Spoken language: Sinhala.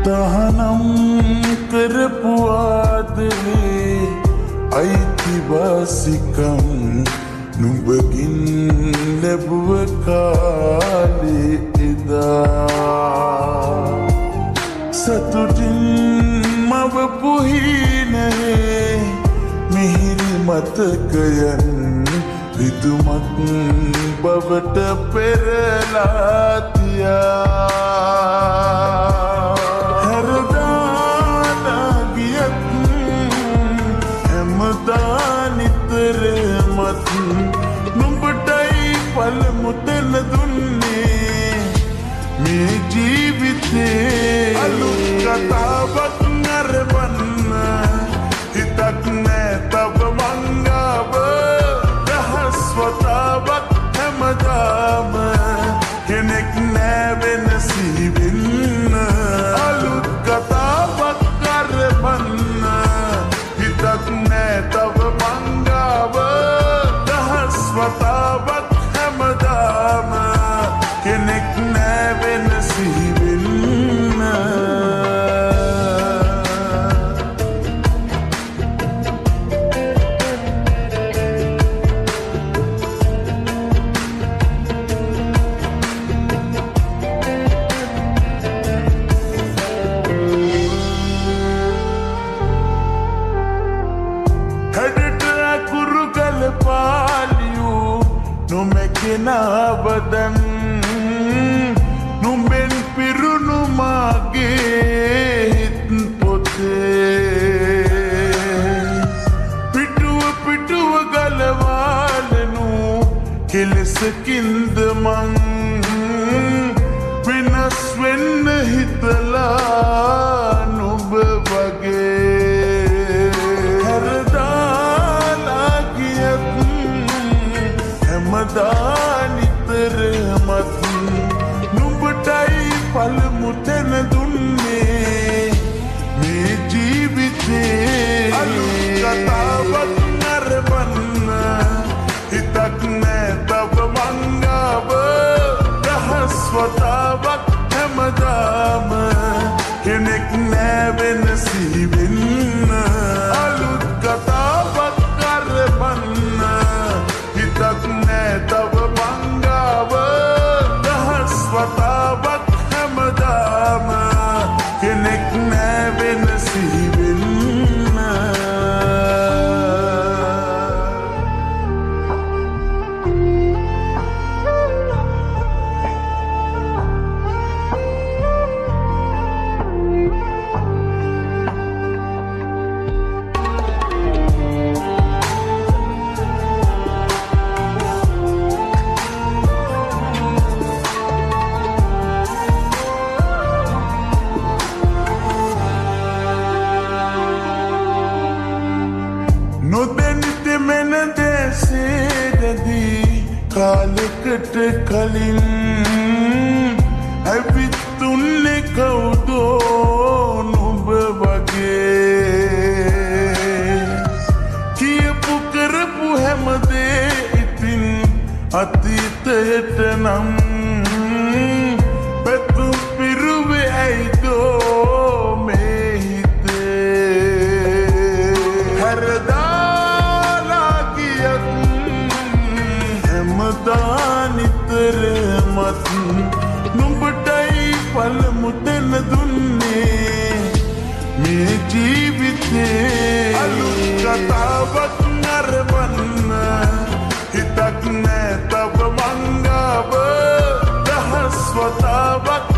තහනම් කරපු ආදරේ අයිතිවාසිකම් නුඹගින් ලැබුව කාලේ එදා සතුටින් මවපු හීනයේ මිහිරි මතකයන් රිදුමක් බවට පෙරලා තියා හැරදාලා ගියත් හැමදා නිතරමත් නුඹටයි පළමු තැන දුන්නේ මේ ජීවිතේ අලුත් කතාවක් නරඹන්න හිතක් නෑ තව මංගාව වතාවක් හැමදාම කෙනෙක් නෑ වෙනසි වෙන්න අලුත් කතාවක් කරපන්න හිතක් නෑ තව මංගාව දහස් වතාවක් හැමදාම කෙනෙක් නෑ වෙනසි වෙන්න නාවදන් නුඹෙන් පිරුණු මාගේ හිත් පොතේ පිටුව ගලවාලනු කෙලෙසකින්ද මං වෙනස් වෙන්න හිතලා නුඹ වගේ හැරදාලා ගියත් හැමදා නිතරමත් නුඹටයි පළමු තැන දුන්නේ මේ ජීවිතේ අලුත් කතාවක් නරඹන්න හිතක් නෑ තව මංගාව දහස් වතාවක් හැමදාම කෙනෙක් නෑ වෙනසි වෙන්න අලුත් කතාවක් නරඹන්න හිතක් නෑ තව මංගාව දහස් වතාවක් හැමදාම කෙනෙක් නෑ වෙනසි වෙන්න නොදැනිත මෙන දේශේදදී කාලෙකට කලින් ඇවිත්තුන්නේ කවුදෝ නුඹ වගේ කියපු කරපු හැමදේ ඉතින් අතීතයට නම් පැතුම් පිරුවේ ඇයිදෝ මේ හිතේ හැරදා නිතරමත් නුඹටයි පළමු තැන දුන්නේ මේ ජීවිතේ අලුත් කතාවක් නරඹන්න හිතක් නෑ තව මංගාව දහස් වතාවක්